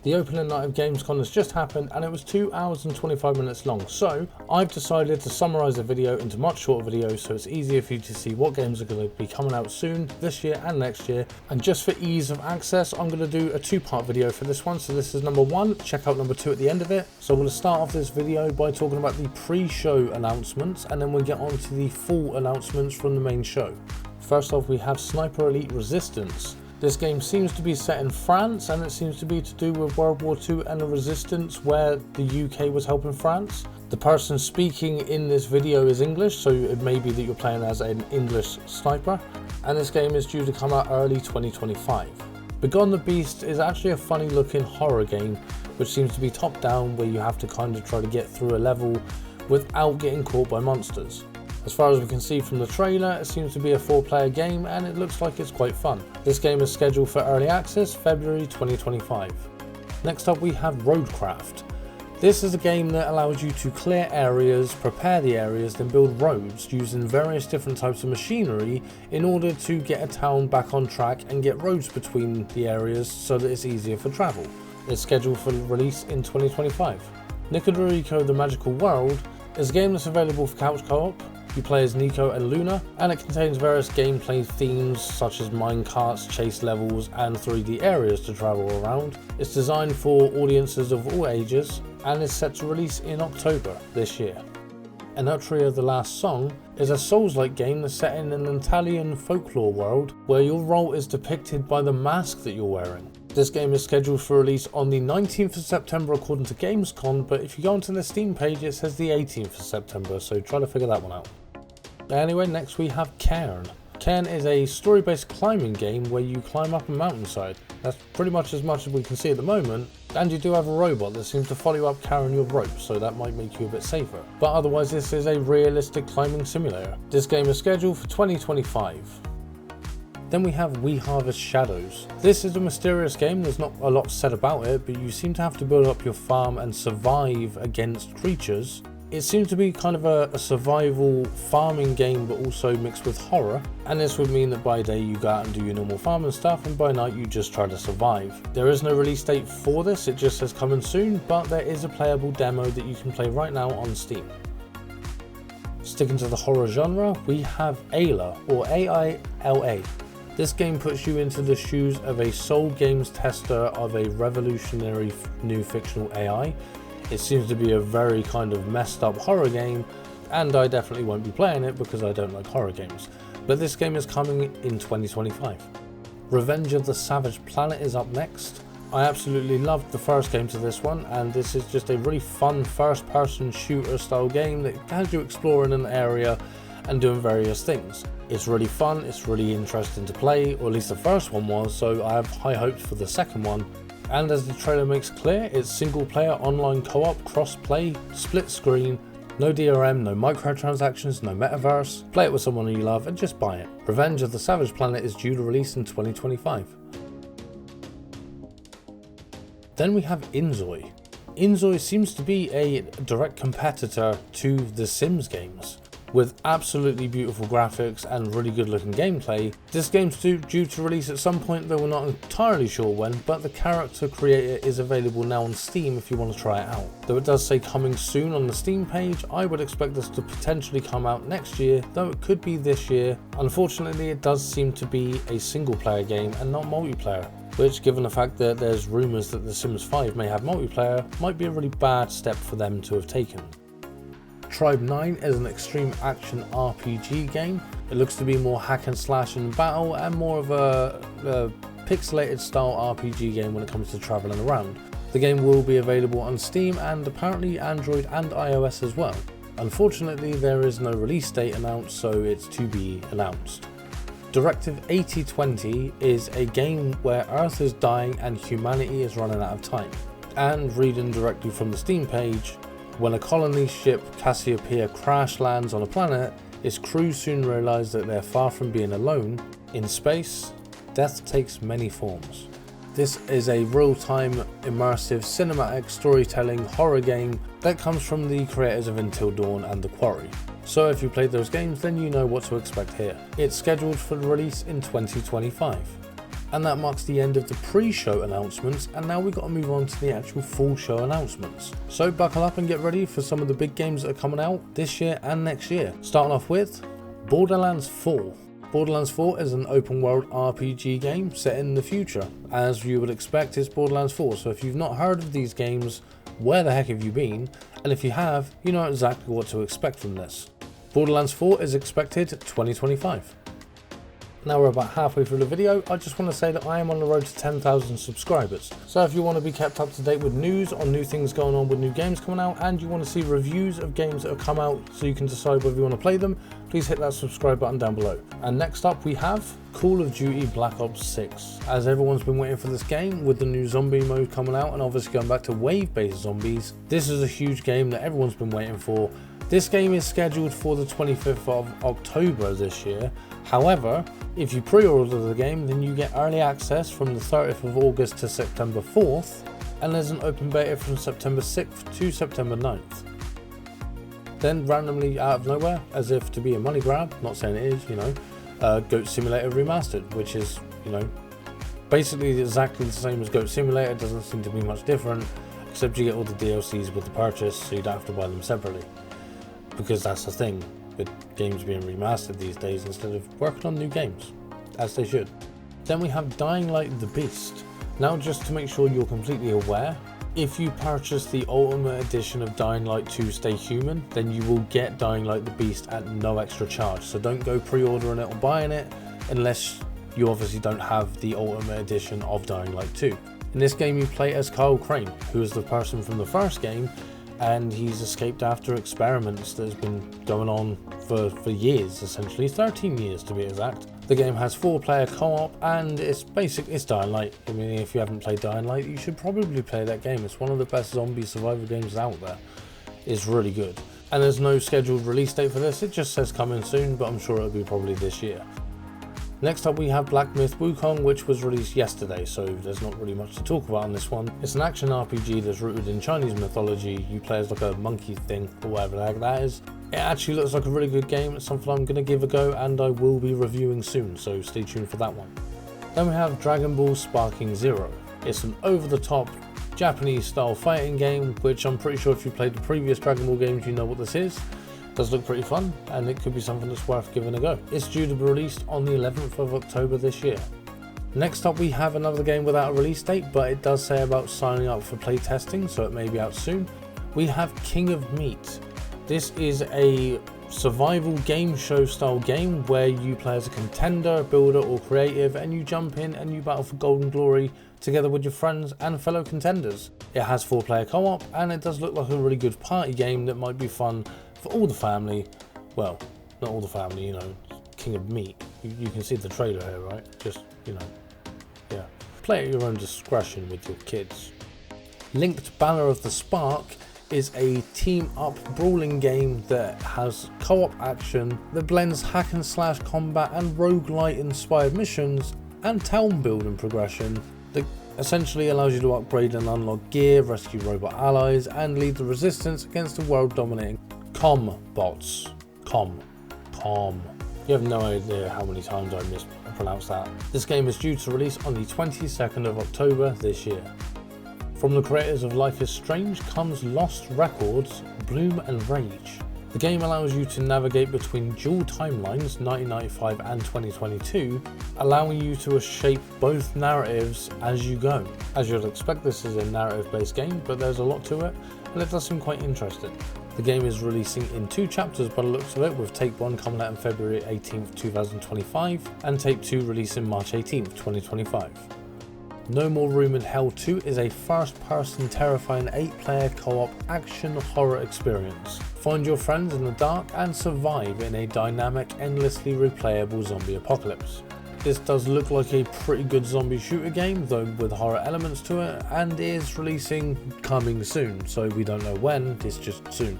The opening night of GamesCom has just happened and it was 2 hours and 25 minutes long, so I've decided to summarise the video into much shorter videos so it's easier for you to see what games are going to be coming out soon, this year and next year. And just for ease of access, I'm going to do a two-part video for this one. So this is number one, check out number two at the end of it. So I'm going to start off this video by talking about the pre-show announcements and then we'll get on to the full announcements from the main show. First off, we have Sniper Elite Resistance. This game seems to be set in France and it seems to be to do with World War II and the resistance where the UK was helping France. The person speaking in this video is English, so it may be that you're playing as an English sniper, and this game is due to come out early 2025. Begone Beast is actually a funny looking horror game which seems to be top down where you have to kind of try to get through a level without getting caught by monsters. As far as we can see from the trailer, it seems to be a 4-player game and it looks like it's quite fun. This game is scheduled for early access February 2025. Next up we have Roadcraft. This is a game that allows you to clear areas, prepare the areas, then build roads using various different types of machinery in order to get a town back on track and get roads between the areas so that it's easier for travel. It's scheduled for release in 2025. Nikoderiko The Magical World is a game that's available for couch co-op. You play as Nico and Luna, and it contains various gameplay themes such as minecarts, chase levels, and 3D areas to travel around. It's designed for audiences of all ages, and is set to release in October this year. EnoTria The Last Song is a Souls-like game that's set in an Italian folklore world, where your role is depicted by the mask that you're wearing. This game is scheduled for release on the 19th of September according to GamesCom, but if you go onto the Steam page it says the 18th of September, so try to figure that one out. Anyway, next we have Cairn. Cairn is a story-based climbing game where you climb up a mountainside. That's pretty much as we can see at the moment, and you do have a robot that seems to follow you up carrying your rope, so that might make you a bit safer. But otherwise this is a realistic climbing simulator. This game is scheduled for 2025. Then we have We Harvest Shadows. This is a mysterious game, there's not a lot said about it, but you seem to have to build up your farm and survive against creatures. It seems to be kind of a survival farming game but also mixed with horror, and this would mean that by day you go out and do your normal farming stuff and by night you just try to survive. There is no release date for this, it just says coming soon, but there is a playable demo that you can play right now on Steam. Sticking to the horror genre, we have A.I.L.A or A.I.L.A. This game puts you into the shoes of a Soul Games tester of a revolutionary new fictional AI. It seems to be a very kind of messed up horror game, and I definitely won't be playing it because I don't like horror games. But this game is coming in 2025. Revenge of the Savage Planet is up next. I absolutely loved the first game to this one, and this is just a really fun first-person shooter style game that has you exploring an area and doing various things. It's really fun, it's really interesting to play, or at least the first one was, so I have high hopes for the second one. And as the trailer makes clear, it's single player, online co-op, cross-play, split screen, no DRM, no microtransactions, no metaverse. Play it with someone you love and just buy it. Revenge of the Savage Planet is due to release in 2025. Then we have InZOI. InZOI seems to be a direct competitor to the Sims games. With absolutely beautiful graphics and really good looking gameplay. This game's due to release at some point, though we're not entirely sure when, but the character creator is available now on Steam if you want to try it out. Though it does say coming soon on the Steam page, I would expect this to potentially come out next year, though it could be this year. Unfortunately, it does seem to be a single player game and not multiplayer, which, given the fact that there's rumours that The Sims 5 may have multiplayer, might be a really bad step for them to have taken. TribeNine is an extreme action RPG game. It looks to be more hack and slash and battle and more of a pixelated style RPG game when it comes to travelling around. The game will be available on Steam and apparently Android and iOS as well. Unfortunately, there is no release date announced, so it's to be announced. Directive 8020 is a game where Earth is dying and humanity is running out of time. And reading directly from the Steam page, when a colony ship, Cassiopeia, crash lands on a planet, its crew soon realise that they're far from being alone. In space, death takes many forms. This is a real-time, immersive, cinematic storytelling horror game that comes from the creators of Until Dawn and The Quarry. So if you played those games, then you know what to expect here. It's scheduled for release in 2025. And that marks the end of the pre-show announcements, and now we've got to move on to the actual full show announcements. So buckle up and get ready for some of the big games that are coming out this year and next year. Starting off with Borderlands 4. Borderlands 4 is an open world RPG game set in the future. As you would expect, it's Borderlands 4, so if you've not heard of these games, where the heck have you been? And if you have, you know exactly what to expect from this. Borderlands 4 is expected 2025. Now we're about halfway through the video. I just want to say that I am on the road to 10,000 subscribers. So if you want to be kept up to date with news on new things going on with new games coming out, and you want to see reviews of games that have come out so you can decide whether you want to play them, please hit that subscribe button down below. And next up we have Call of Duty Black Ops 6. As everyone's been waiting for this game with the new zombie mode coming out and obviously going back to wave-based zombies, this is a huge game that everyone's been waiting for. This game is scheduled for the 25th of October this year. However, if you pre-order the game, then you get early access from the 30th of August to September 4th, and there's an open beta from September 6th to September 9th. Then randomly out of nowhere, as if to be a money grab, not saying it is, you know, Goat Simulator Remastered, which is, you know, basically exactly the same as Goat Simulator. It doesn't seem to be much different, except you get all the DLCs with the purchase, so you don't have to buy them separately. Because that's the thing with games being remastered these days instead of working on new games, as they should. Then we have Dying Light the Beast. Now, just to make sure you're completely aware, if you purchase the Ultimate Edition of Dying Light 2 Stay Human, then you will get Dying Light the Beast at no extra charge. So don't go pre-ordering it or buying it unless you obviously don't have the Ultimate Edition of Dying Light 2. In this game you play as Kyle Crane, who is the person from the first game, and he's escaped after experiments that has been going on for years, essentially 13 years to be exact. The game has 4-player co-op, and it's Dying Light. I mean, if you haven't played Dying Light, you should probably play that game. It's one of the best zombie survival games out there. It's really good. And there's no scheduled release date for this, it just says coming soon, but I'm sure it'll be probably this year. Next up we have Black Myth Wukong, which was released yesterday, so there's not really much to talk about on this one. It's an action RPG that's rooted in Chinese mythology. You play as like a monkey thing, or whatever the heck that is. It actually looks like a really good game. It's something I'm going to give a go, and I will be reviewing soon, so stay tuned for that one. Then we have Dragonball Sparking Zero. It's an over-the-top Japanese style fighting game, which I'm pretty sure if you played the previous Dragon Ball games you know what this is. Does look pretty fun, and it could be something that's worth giving a go. It's due to be released on the 11th of October this year. Next up we have another game without a release date, but it does say about signing up for playtesting, so it may be out soon. We have King of Meat. This is a survival game show style game where you play as a contender, builder or creative, and you jump in and you battle for golden glory together with your friends and fellow contenders. It has 4-player co-op, and it does look like a really good party game that might be fun for all the family. Well, not all the family, you know, King of Meat. You can see the trailer here, right? Just, you know, yeah. Play at your own discretion with your kids. Linked Banner of the Spark is a team-up brawling game that has co-op action that blends hack and slash combat and roguelite inspired missions and town building progression that essentially allows you to upgrade and unlock gear, rescue robot allies, and lead the resistance against the world-dominating bots. You have no idea how many times I mispronounced that. This game is due to release on the 22nd of October this year. From the creators of Life is Strange comes Lost Records, Bloom and Rage. The game allows you to navigate between dual timelines, 1995 and 2022, allowing you to shape both narratives as you go. As you'd expect, this is a narrative-based game, but there's a lot to it, and it does seem quite interesting. The game is releasing in 2 chapters by the looks of it, with Tape 1 coming out on February 18th, 2025, and Tape 2 releasing March 18th, 2025. No More Room in Hell 2 is a first-person terrifying 8-player co-op action horror experience. Find your friends in the dark and survive in a dynamic, endlessly replayable zombie apocalypse. This does look like a pretty good zombie shooter game, though with horror elements to it, and is releasing coming soon, so we don't know when, it's just soon.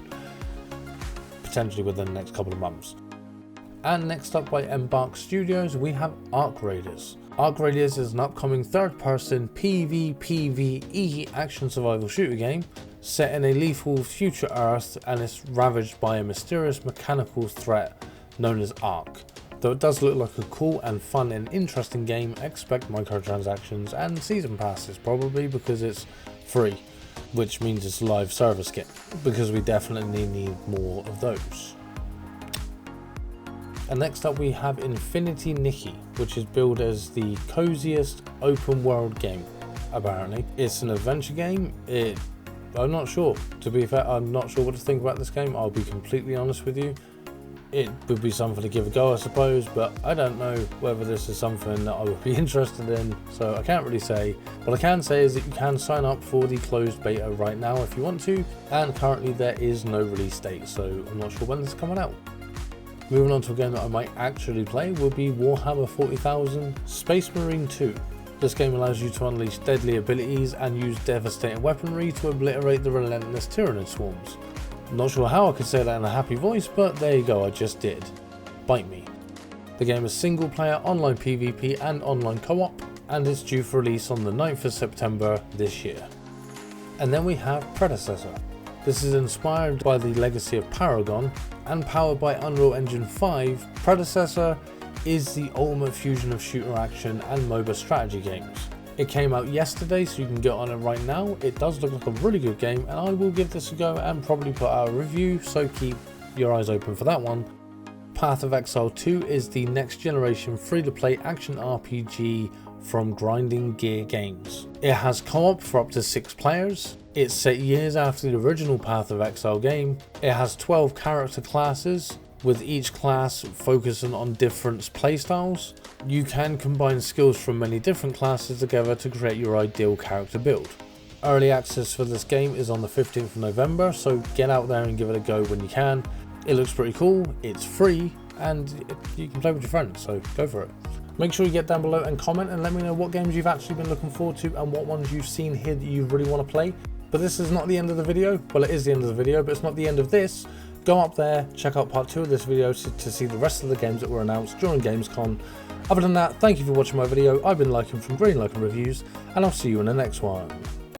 Potentially within the next couple of months. And next up by Embark Studios, we have Ark Raiders. Ark Raiders is an upcoming third-person PvPvE action survival shooter game set in a lethal future Earth, and it's ravaged by a mysterious mechanical threat known as Ark. Though it does look like a cool and fun and interesting game, expect microtransactions and season passes probably, because it's free, which means it's a live service game, because we definitely need more of those. And next up we have Infinity Nikki, which is billed as the coziest open world game. Apparently it's an adventure game. I'm not sure, to be fair. I'm not sure what to think about this game, I'll be completely honest with you. It would be something to give a go, I suppose, but I don't know whether this is something that I would be interested in, so I can't really say. What I can say is that you can sign up for the closed beta right now if you want to, and currently there is no release date, so I'm not sure when this is coming out. Moving on to a game that I might actually play will be Warhammer 40,000 Space Marine 2. This game allows you to unleash deadly abilities and use devastating weaponry to obliterate the relentless Tyranid swarms. I'm not sure how I could say that in a happy voice, but there you go, I just did. Bite me. The game is single player, online PvP and online co-op, and it's due for release on the 9th of September this year. And then we have Predecessor. This is inspired by the legacy of Paragon and powered by Unreal Engine 5. Predecessor is the ultimate fusion of shooter action and MOBA strategy games. It came out yesterday, so you can get on it right now. It does look like a really good game, and I will give this a go and probably put out a review, so keep your eyes open for that one. Path of Exile 2 is the next generation free-to-play action RPG from Grinding Gear Games. It has co-op for up to 6 players. It's set years after the original Path of Exile game. It has 12 character classes, with each class focusing on different playstyles. You can combine skills from many different classes together to create your ideal character build. Early access for this game is on the 15th of November, so get out there and give it a go when you can. It looks pretty cool, it's free, and you can play with your friends, so go for it. Make sure you get down below and comment and let me know what games you've actually been looking forward to and what ones you've seen here that you really want to play. But this is not the end of the video. Well, it is the end of the video, but it's not the end of this. Go up there, check out part 2 of this video to see the rest of the games that were announced during GamesCom. Other than that, thank you for watching my video. I've been Lynked from Green Lynked Reviews, and I'll see you in the next one.